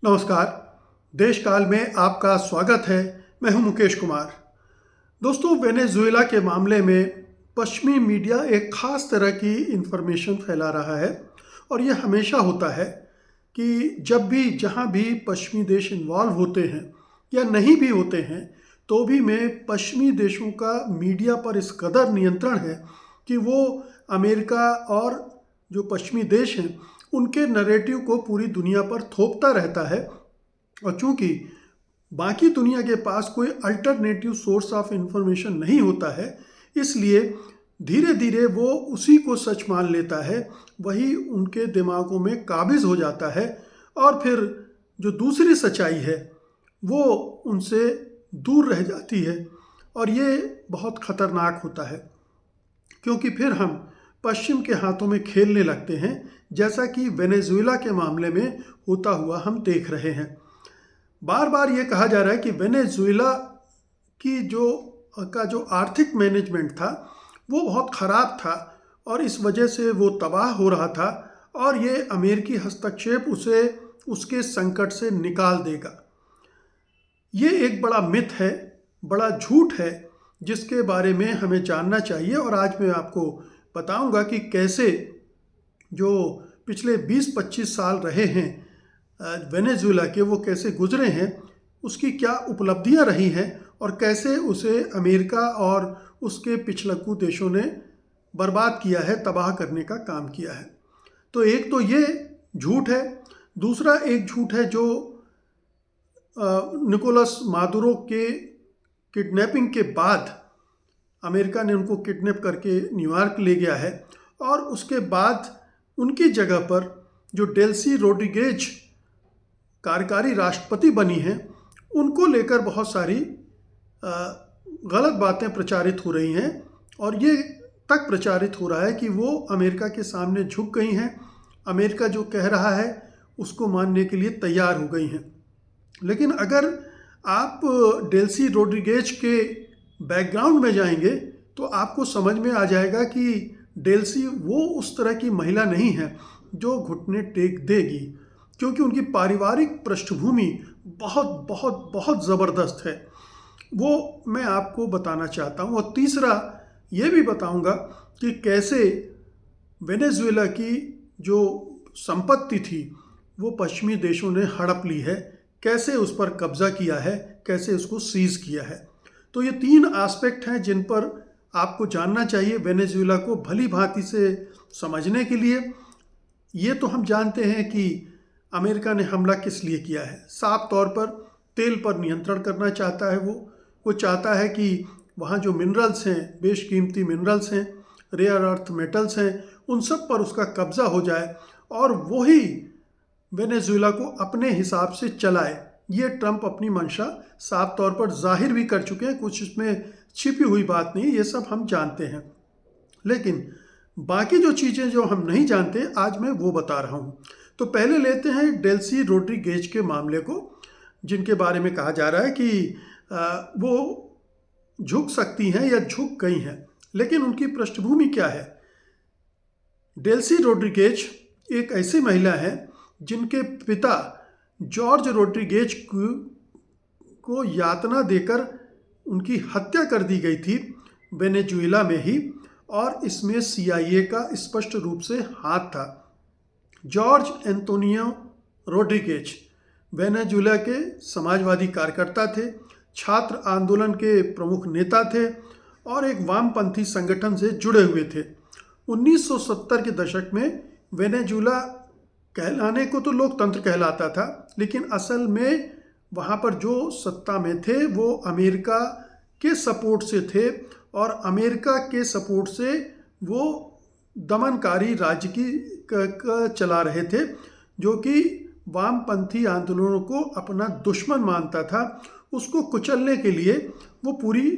नमस्कार। देश काल में आपका स्वागत है। मैं हूं मुकेश कुमार। दोस्तों, वेनेजुएला के मामले में पश्चिमी मीडिया एक ख़ास तरह की इन्फॉर्मेशन फैला रहा है और यह हमेशा होता है कि जब भी जहां भी पश्चिमी देश इन्वॉल्व होते हैं या नहीं भी होते हैं, तो भी में पश्चिमी देशों का मीडिया पर इस कदर नियंत्रण है कि वो अमेरिका और जो पश्चिमी देश हैं उनके नैरेटिव को पूरी दुनिया पर थोपता रहता है। और चूंकि बाकी दुनिया के पास कोई अल्टरनेटिव सोर्स ऑफ इंफॉर्मेशन नहीं होता है, इसलिए धीरे धीरे वो उसी को सच मान लेता है, वही उनके दिमागों में काबिज हो जाता है और फिर जो दूसरी सच्चाई है वो उनसे दूर रह जाती है। और ये बहुत ख़तरनाक होता है क्योंकि फिर हम पश्चिम के हाथों में खेलने लगते हैं, जैसा कि वेनेजुएला के मामले में होता हुआ हम देख रहे हैं। बार बार ये कहा जा रहा है कि वेनेजुएला की जो आर्थिक मैनेजमेंट था वो बहुत ख़राब था और इस वजह से वो तबाह हो रहा था और ये अमेरिकी हस्तक्षेप उसे उसके संकट से निकाल देगा। ये एक बड़ा मिथ है, बड़ा झूठ है, जिसके बारे में हमें जानना चाहिए। और आज मैं आपको बताऊंगा कि कैसे जो पिछले 20-25 साल रहे हैं वेनेजुएला के, वो कैसे गुजरे हैं, उसकी क्या उपलब्धियां रही हैं और कैसे उसे अमेरिका और उसके पिछलक्कू देशों ने बर्बाद किया है, तबाह करने का काम किया है। तो एक तो ये झूठ है। दूसरा एक झूठ है जो निकोलस मादुरो के किडनैपिंग के बाद अमेरिका ने उनको किडनैप करके न्यूयॉर्क ले गया है और उसके बाद उनकी जगह पर जो डेल्सी रोड्रिगेज कार्यकारी राष्ट्रपति बनी हैं, उनको लेकर बहुत सारी गलत बातें प्रचारित हो रही हैं और ये तक प्रचारित हो रहा है कि वो अमेरिका के सामने झुक गई हैं, अमेरिका जो कह रहा है उसको मानने के लिए तैयार हो गई हैं। लेकिन अगर आप डेल्सी रोड्रिगेज के बैकग्राउंड में जाएंगे तो आपको समझ में आ जाएगा कि डेल्सी वो उस तरह की महिला नहीं है जो घुटने टेक देगी, क्योंकि उनकी पारिवारिक पृष्ठभूमि बहुत बहुत बहुत ज़बरदस्त है। वो मैं आपको बताना चाहता हूँ। और तीसरा ये भी बताऊँगा कि कैसे वेनेजुएला की जो संपत्ति थी वो पश्चिमी देशों ने हड़प ली है, कैसे उस पर कब्जा किया है, कैसे उसको सीज किया है। तो ये 3 एस्पेक्ट हैं जिन पर आपको जानना चाहिए वेनेजुएला को भली भांति से समझने के लिए। ये तो हम जानते हैं कि अमेरिका ने हमला किस लिए किया है। साफ तौर पर तेल पर नियंत्रण करना चाहता है। वो चाहता है कि वहाँ जो मिनरल्स हैं, बेशकीमती मिनरल्स हैं, रेयर अर्थ मेटल्स हैं, उन सब पर उसका कब्जा हो जाए और वही वेनेजुएला को अपने हिसाब से चलाए। ये ट्रंप अपनी मंशा साफ तौर पर जाहिर भी कर चुके हैं, कुछ इसमें छिपी हुई बात नहीं, ये सब हम जानते हैं। लेकिन बाकी जो चीज़ें जो हम नहीं जानते, आज मैं वो बता रहा हूँ। तो पहले लेते हैं डेल्सी रोड्रिगेज के मामले को, जिनके बारे में कहा जा रहा है कि वो झुक सकती हैं या झुक गई हैं। लेकिन उनकी पृष्ठभूमि क्या है? डेल्सी रोड्रिगेज एक ऐसी महिला है जिनके पिता जॉर्ज रोड्रिगेज को यातना देकर उनकी हत्या कर दी गई थी वेनेजुएला में ही, और इसमें CIA का स्पष्ट रूप से हाथ था। जॉर्ज एंटोनियो रोड्रिगेज वेनेजुएला के समाजवादी कार्यकर्ता थे, छात्र आंदोलन के प्रमुख नेता थे और एक वामपंथी संगठन से जुड़े हुए थे। 1970 के दशक में वेनेजुएला कहलाने को तो लोकतंत्र कहलाता था, लेकिन असल में वहाँ पर जो सत्ता में थे वो अमेरिका के सपोर्ट से थे और अमेरिका के सपोर्ट से वो दमनकारी राज्य की चला रहे थे, जो कि वामपंथी आंदोलनों को अपना दुश्मन मानता था। उसको कुचलने के लिए वो पूरी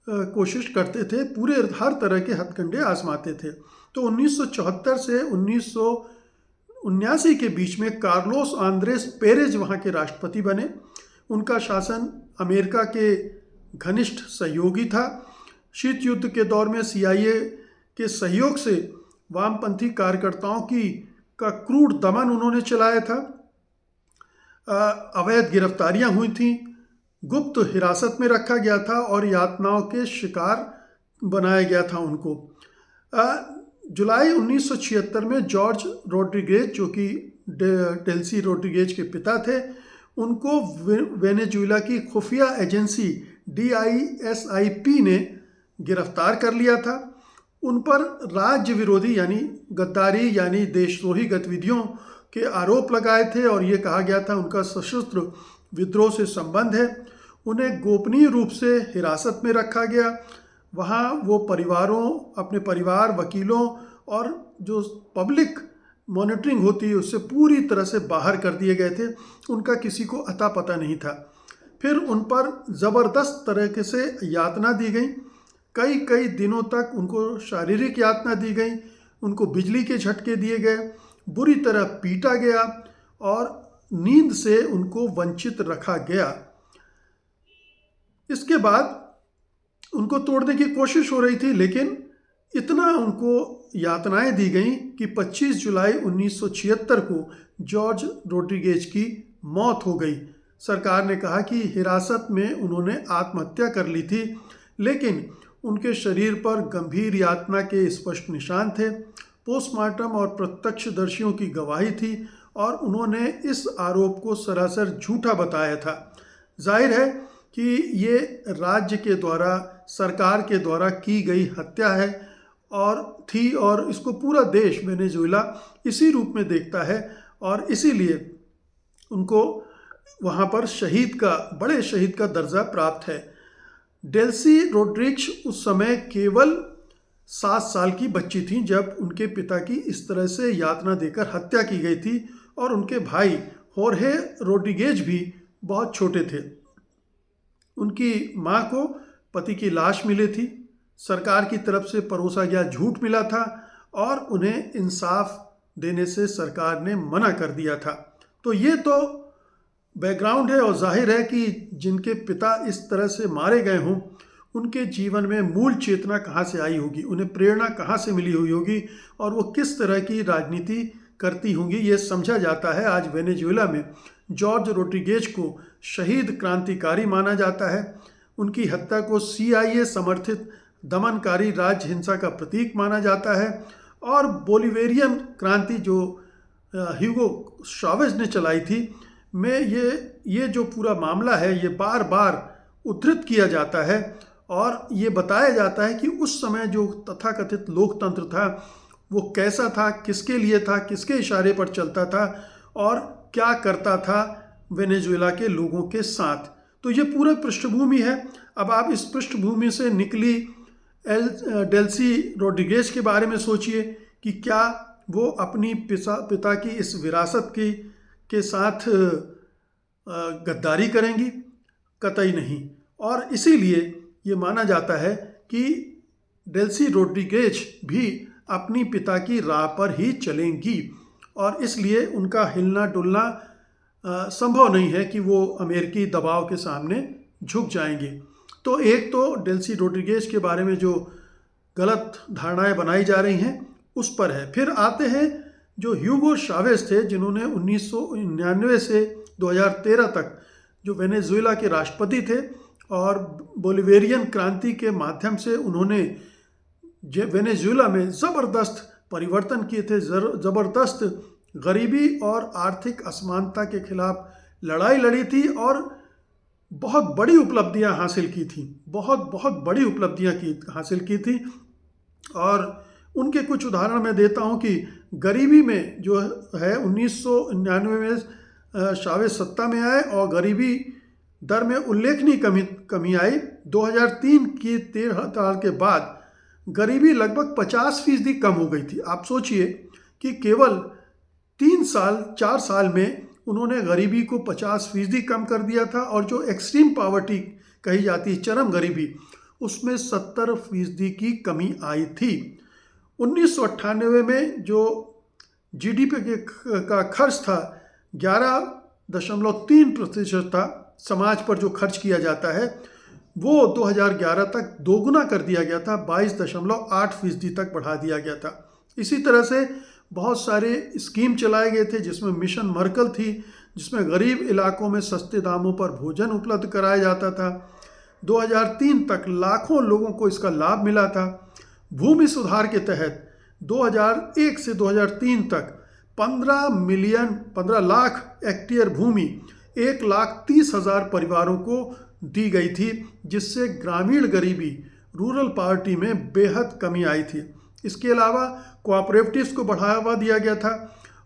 कोशिश करते थे, पूरे हर तरह के हथकंडे आजमाते थे। तो 1974 से 1979 के बीच में कार्लोस आंद्रेस पेरेज वहाँ के राष्ट्रपति बने। उनका शासन अमेरिका के घनिष्ठ सहयोगी था। शीत युद्ध के दौर में CIA के सहयोग से वामपंथी कार्यकर्ताओं का क्रूर दमन उन्होंने चलाया था। अवैध गिरफ्तारियां हुई थीं, गुप्त हिरासत में रखा गया था और यातनाओं के शिकार बनाया गया था उनको। जुलाई 1976 में जॉर्ज रोड्रिगेज, जो कि डेल्सी रोड्रिगेज के पिता थे, उनको वेनेजुएला की खुफिया एजेंसी DISIP ने गिरफ्तार कर लिया था। उन पर राज्य विरोधी यानी गद्दारी यानी देशद्रोही गतिविधियों के आरोप लगाए थे और ये कहा गया था उनका सशस्त्र विद्रोह से संबंध है। उन्हें गोपनीय रूप से हिरासत में रखा गया। वहाँ वो अपने परिवार, वकीलों और जो पब्लिक मॉनिटरिंग होती है उससे पूरी तरह से बाहर कर दिए गए थे। उनका किसी को अता पता नहीं था। फिर उन पर ज़बरदस्त तरीके से यातना दी गई। कई दिनों तक उनको शारीरिक यातना दी गई, उनको बिजली के झटके दिए गए, बुरी तरह पीटा गया और नींद से उनको वंचित रखा गया। इसके बाद उनको तोड़ने की कोशिश हो रही थी, लेकिन इतना उनको यातनाएं दी गई कि 25 जुलाई 1976 को जॉर्ज रोड्रिगेज की मौत हो गई। सरकार ने कहा कि हिरासत में उन्होंने आत्महत्या कर ली थी, लेकिन उनके शरीर पर गंभीर यातना के स्पष्ट निशान थे। पोस्टमार्टम और प्रत्यक्षदर्शियों की गवाही थी और उन्होंने इस आरोप को सरासर झूठा बताया था। जाहिर है कि ये राज्य के द्वारा, सरकार के द्वारा की गई हत्या है और इसको पूरा देश वेनेजुएला इसी रूप में देखता है और इसीलिए उनको वहाँ पर बड़े शहीद का दर्जा प्राप्त है। डेल्सी रोड्रिग्स उस समय केवल 7 साल की बच्ची थी जब उनके पिता की इस तरह से यातना देकर हत्या की गई थी और उनके भाई होर्हे रोड्रिगेज भी बहुत छोटे थे। उनकी मां को पति की लाश मिली थी, सरकार की तरफ से परोसा गया झूठ मिला था और उन्हें इंसाफ देने से सरकार ने मना कर दिया था। तो ये तो बैकग्राउंड है और जाहिर है कि जिनके पिता इस तरह से मारे गए हों उनके जीवन में मूल चेतना कहाँ से आई होगी, उन्हें प्रेरणा कहाँ से मिली हुई होगी और वो किस तरह की राजनीति करती होंगी, ये समझा जाता है। आज वेनेजुएला में जॉर्ज रोड्रिगेज को शहीद क्रांतिकारी माना जाता है। उनकी हत्या को CIA समर्थित दमनकारी राज्य हिंसा का प्रतीक माना जाता है और बोलिवेरियन क्रांति जो ह्यूगो चावेज ने चलाई थी में ये जो पूरा मामला है ये बार बार उद्धृत किया जाता है और ये बताया जाता है कि उस समय जो तथाकथित लोकतंत्र था वो कैसा था, किसके लिए था, किसके इशारे पर चलता था और क्या करता था वेनेजुएला के लोगों के साथ। तो ये पूरा पृष्ठभूमि है। अब आप इस पृष्ठभूमि से निकली डेल्सी रोड्रिगेज के बारे में सोचिए कि क्या वो अपनी पिता की इस विरासत के साथ गद्दारी करेंगी? कतई नहीं। और इसीलिए ये माना जाता है कि डेल्सी रोड्रिगेज भी अपनी पिता की राह पर ही चलेंगी और इसलिए उनका हिलना डुलना संभव नहीं है कि वो अमेरिकी दबाव के सामने झुक जाएंगे। तो एक तो डेल्सी रोड्रिगेज के बारे में जो गलत धारणाएं बनाई जा रही हैं उस पर है। फिर आते हैं जो ह्यूगो चावेज थे जिन्होंने 1999 से 2013 तक जो वेनेजुएला के राष्ट्रपति थे और बोलिवेरियन क्रांति के माध्यम से उन्होंने वेनेजुएला में ज़बरदस्त परिवर्तन किए थे, ज़बरदस्त गरीबी और आर्थिक असमानता के खिलाफ लड़ाई लड़ी थी और बहुत बड़ी उपलब्धियां हासिल की थी, बहुत बड़ी उपलब्धियां हासिल की थी। और उनके कुछ उदाहरण मैं देता हूं कि गरीबी में जो है 1999 में चावेज सत्ता में आए और गरीबी दर में उल्लेखनीय कमी आई। 2003 की 13 साल के बाद गरीबी लगभग 50% कम हो गई थी। आप सोचिए कि केवल 4 साल में उन्होंने गरीबी को 50% कम कर दिया था और जो एक्सट्रीम पॉवर्टी कही जाती है, चरम गरीबी, उसमें 70% की कमी आई थी। 1998 में जो GDP का खर्च था 11.3% था, समाज पर जो खर्च किया जाता है वो 2011 तक दोगुना कर दिया गया था, 22.8% तक बढ़ा दिया गया था। इसी तरह से बहुत सारे स्कीम चलाए गए थे जिसमें मिशन मर्कल थी, जिसमें गरीब इलाकों में सस्ते दामों पर भोजन उपलब्ध कराया जाता था। 2003 तक लाखों लोगों को इसका लाभ मिला था। भूमि सुधार के तहत 2001 से 2003 तक 15 लाख हेक्टेयर भूमि 1,30,000 परिवारों को दी गई थी, जिससे ग्रामीण गरीबी रूरल पॉवर्टी में बेहद कमी आई थी। इसके अलावा कोऑपरेटिव्स को बढ़ावा दिया गया था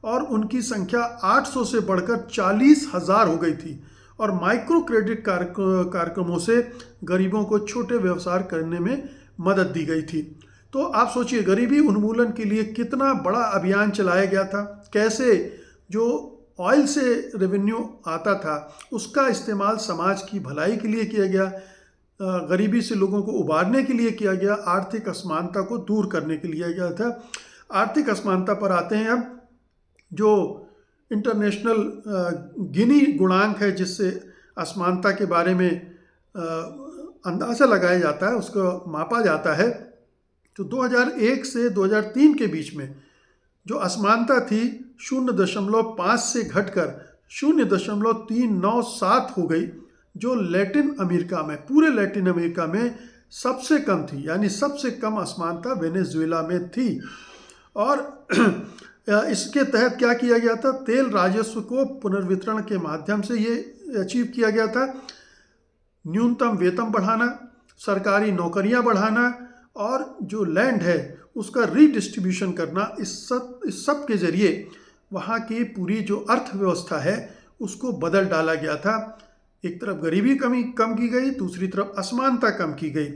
और उनकी संख्या 800 से बढ़कर 40,000 हो गई थी और माइक्रो क्रेडिट कार्यक्रमों से गरीबों को छोटे व्यवसाय करने में मदद दी गई थी। तो आप सोचिए, गरीबी उन्मूलन के लिए कितना बड़ा अभियान चलाया गया था। कैसे जो ऑयल से रेवेन्यू आता था उसका इस्तेमाल समाज की भलाई के लिए किया गया, गरीबी से लोगों को उबारने के लिए किया गया, आर्थिक असमानता को दूर करने के लिए किया था। आर्थिक असमानता पर आते हैं अब। जो इंटरनेशनल गिनी गुणांक है जिससे असमानता के बारे में अंदाज़ा लगाया जाता है, उसको मापा जाता है, तो 2001 से 2003 के बीच में जो असमानता थी 0.5 से घटकर 0.397 हो गई, जो लैटिन अमेरिका में, पूरे लैटिन अमेरिका में सबसे कम थी। यानी सबसे कम असमानता वेनेजुएला में थी। और इसके तहत क्या किया गया था, तेल राजस्व को पुनर्वितरण के माध्यम से ये अचीव किया गया था। न्यूनतम वेतन बढ़ाना, सरकारी नौकरियां बढ़ाना और जो लैंड है उसका रीडिस्ट्रीब्यूशन करना, इस सब के जरिए वहाँ की पूरी जो अर्थव्यवस्था है उसको बदल डाला गया था। एक तरफ गरीबी कम की गई, दूसरी तरफ असमानता कम की गई।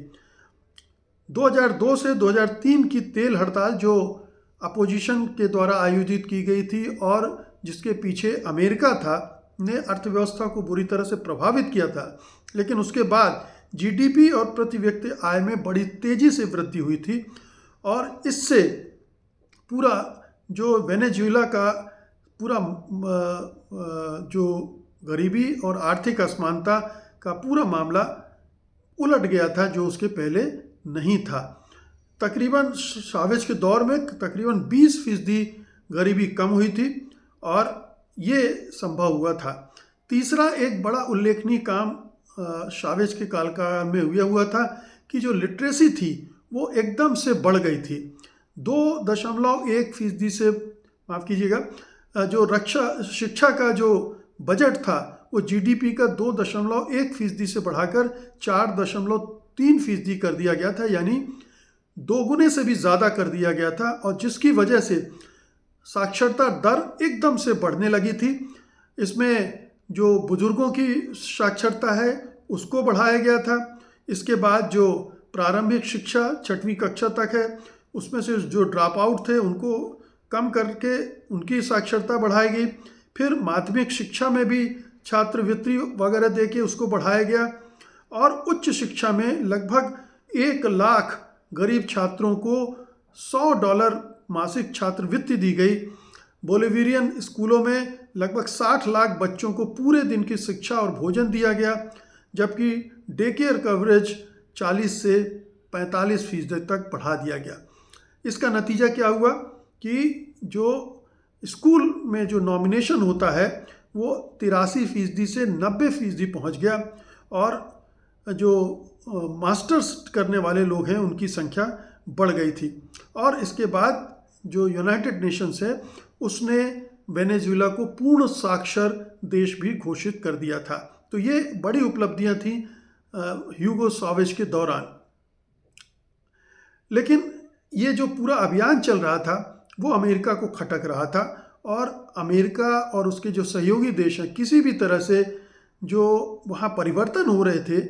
2002 से 2003 की तेल हड़ताल जो अपोजिशन के द्वारा आयोजित की गई थी और जिसके पीछे अमेरिका था, ने अर्थव्यवस्था को बुरी तरह से प्रभावित किया था। लेकिन उसके बाद जीडीपी और प्रति व्यक्ति आय में बड़ी तेज़ी से वृद्धि हुई थी और इससे पूरा जो वेनेजुएला का पूरा जो गरीबी और आर्थिक असमानता का पूरा मामला उलट गया था, जो उसके पहले नहीं था। तकरीबन चावेज के दौर में तकरीबन 20% गरीबी कम हुई थी और ये संभव हुआ था। तीसरा एक बड़ा उल्लेखनीय काम चावेज के कालकाल में हुआ था कि जो लिटरेसी थी वो एकदम से बढ़ गई थी। 2.1% से, माफ़ कीजिएगा, जो शिक्षा का जो बजट था वो जीडीपी का 2.1% से बढ़ाकर 4.3% कर दिया गया था, यानी 2 गुने से भी ज़्यादा कर दिया गया था। और जिसकी वजह से साक्षरता दर एकदम से बढ़ने लगी थी। इसमें जो बुजुर्गों की साक्षरता है उसको बढ़ाया गया था। इसके बाद जो प्रारंभिक शिक्षा 6वीं कक्षा तक है उसमें से जो ड्रॉप आउट थे उनको कम करके उनकी साक्षरता बढ़ाई गई। फिर माध्यमिक शिक्षा में भी छात्रवृत्ति वगैरह देके उसको बढ़ाया गया और उच्च शिक्षा में लगभग 1 लाख गरीब छात्रों को $100 मासिक छात्रवृत्ति दी गई। बोलिवियन स्कूलों में लगभग 60 लाख बच्चों को पूरे दिन की शिक्षा और भोजन दिया गया, जबकि डे केयर कवरेज 40 से 45% तक बढ़ा दिया गया। इसका नतीजा क्या हुआ कि जो स्कूल में जो नॉमिनेशन होता है वो 83% से 90% पहुंच गया और जो मास्टर्स करने वाले लोग हैं उनकी संख्या बढ़ गई थी। और इसके बाद जो यूनाइटेड नेशंस है उसने वेनेजुएला को पूर्ण साक्षर देश भी घोषित कर दिया था। तो ये बड़ी उपलब्धियां थी ह्यूगो चावेज के दौरान। लेकिन ये जो पूरा अभियान चल रहा था वो अमेरिका को खटक रहा था और अमेरिका और उसके जो सहयोगी देश हैं किसी भी तरह से जो वहाँ परिवर्तन हो रहे थे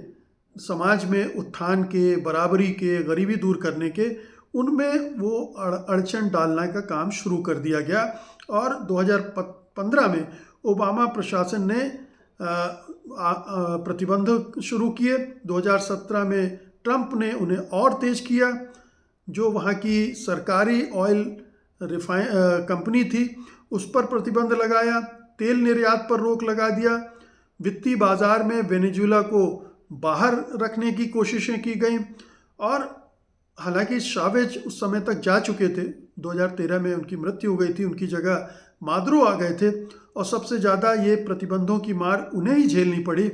समाज में, उत्थान के, बराबरी के, गरीबी दूर करने के, उनमें वो अड़चन डालने का काम शुरू कर दिया गया। और 2015 में ओबामा प्रशासन ने प्रतिबंध शुरू किए। 2017 में ट्रंप ने उन्हें और तेज किया। जो वहाँ की सरकारी ऑयल कंपनी थी उस पर प्रतिबंध लगाया, तेल निर्यात पर रोक लगा दिया, वित्तीय बाजार में वेनेजुएला को बाहर रखने की कोशिशें की गई। और हालांकि चावेज उस समय तक जा चुके थे, 2013 में उनकी मृत्यु हो गई थी, उनकी जगह मादुरो आ गए थे और सबसे ज़्यादा ये प्रतिबंधों की मार उन्हें ही झेलनी पड़ी।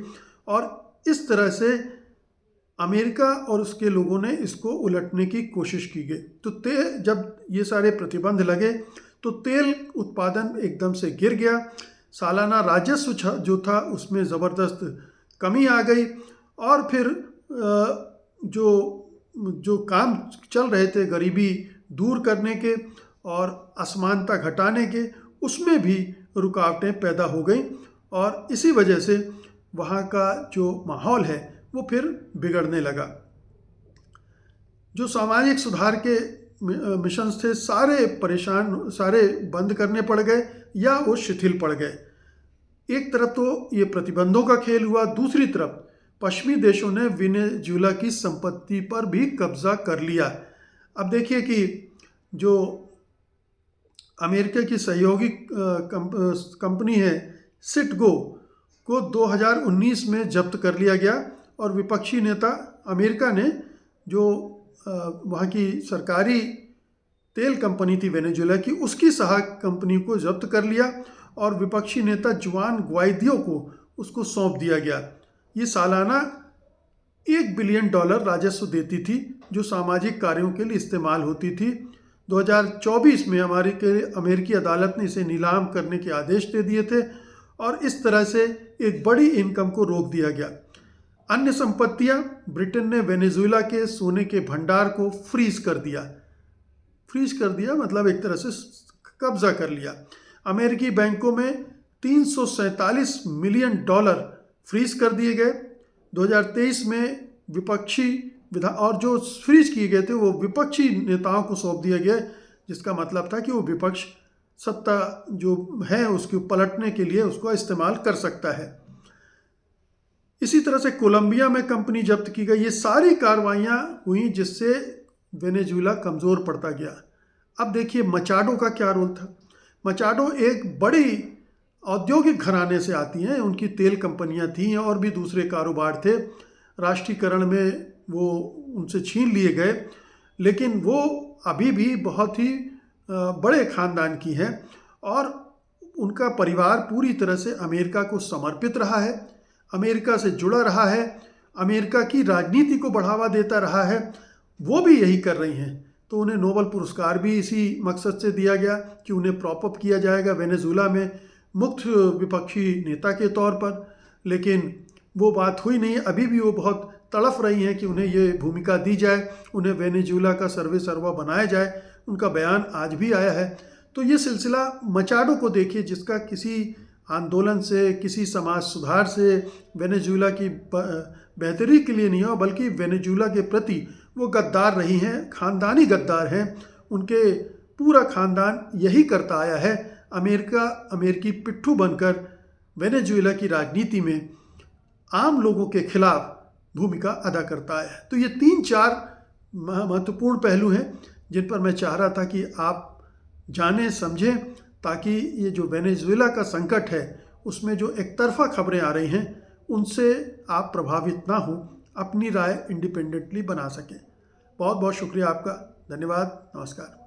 और इस तरह से अमेरिका और उसके लोगों ने इसको उलटने की कोशिश की गई। तो जब ये सारे प्रतिबंध लगे तो तेल उत्पादन एकदम से गिर गया। सालाना राजस्व जो था उसमें ज़बरदस्त कमी आ गई। और फिर जो काम चल रहे थे गरीबी दूर करने के और असमानता घटाने के, उसमें भी रुकावटें पैदा हो गई। और इसी वजह से वहाँ का जो माहौल है वो फिर बिगड़ने लगा। जो सामाजिक सुधार के मिशंस थे सारे बंद करने पड़ गए या वो शिथिल पड़ गए। एक तरफ तो ये प्रतिबंधों का खेल हुआ, दूसरी तरफ पश्चिमी देशों ने वेनेजुएला की संपत्ति पर भी कब्जा कर लिया। अब देखिए कि जो अमेरिका की सहयोगी कंपनी है सिटगो को 2019 में जब्त कर लिया गया और विपक्षी नेता अमेरिका ने जो वहाँ की सरकारी तेल कंपनी थी वेनेजुएला की, उसकी सहायक कंपनी को जब्त कर लिया और विपक्षी नेता जुआन ग्वाइदो को उसको सौंप दिया गया। ये सालाना $1 बिलियन राजस्व देती थी जो सामाजिक कार्यों के लिए इस्तेमाल होती थी। 2024 में अमेरिकी अदालत ने इसे नीलाम करने के आदेश दे दिए थे और इस तरह से एक बड़ी इनकम को रोक दिया गया। अन्य संपत्तियां, ब्रिटेन ने वेनेजुएला के सोने के भंडार को फ्रीज कर दिया मतलब एक तरह से कब्जा कर लिया। अमेरिकी बैंकों में $347 मिलियन फ्रीज कर दिए गए। 2023 में और जो फ्रीज किए गए थे वो विपक्षी नेताओं को सौंप दिया गया, जिसका मतलब था कि वो विपक्ष सत्ता जो है उसको पलटने के लिए उसको इस्तेमाल कर सकता है। इसी तरह से कोलंबिया में कंपनी जब्त की गई। ये सारी कार्रवाइयाँ हुई जिससे वेनेजुएला कमज़ोर पड़ता गया। अब देखिए मचाडो का क्या रोल था। मचाडो एक बड़ी औद्योगिक घराने से आती हैं, उनकी तेल कंपनियां थीं और भी दूसरे कारोबार थे। राष्ट्रीयकरण में वो उनसे छीन लिए गए, लेकिन वो अभी भी बहुत ही बड़े ख़ानदान की हैं और उनका परिवार पूरी तरह से अमेरिका को समर्पित रहा है, अमेरिका से जुड़ा रहा है, अमेरिका की राजनीति को बढ़ावा देता रहा है। वो भी यही कर रही हैं, तो उन्हें नोबेल पुरस्कार भी इसी मकसद से दिया गया कि उन्हें प्रॉप अप किया जाएगा वेनेजुएला में मुख्य विपक्षी नेता के तौर पर। लेकिन वो बात हुई नहीं। अभी भी वो बहुत तड़फ रही हैं कि उन्हें ये भूमिका दी जाए, उन्हें वेनेजुएला का सर्वेसर्वा बनाया जाए। उनका बयान आज भी आया है। तो ये सिलसिला मचाडो को देखिए, जिसका किसी आंदोलन से, किसी समाज सुधार से, वेनेजुएला की बेहतरी के लिए नहीं हो, बल्कि वेनेजुएला के प्रति वो गद्दार रही हैं, ख़ानदानी गद्दार हैं। उनके पूरा ख़ानदान यही करता आया है। अमेरिकी पिट्ठू बनकर वेनेजुएला की राजनीति में आम लोगों के खिलाफ भूमिका अदा करता है। तो ये 3-4 महत्वपूर्ण पहलू हैं जिन पर मैं चाह रहा था कि आप जानें, समझें, ताकि ये जो वेनेजुएला का संकट है उसमें जो एक तरफा खबरें आ रही हैं उनसे आप प्रभावित ना हो, अपनी राय इंडिपेंडेंटली बना सकें। बहुत बहुत शुक्रिया आपका। धन्यवाद। नमस्कार।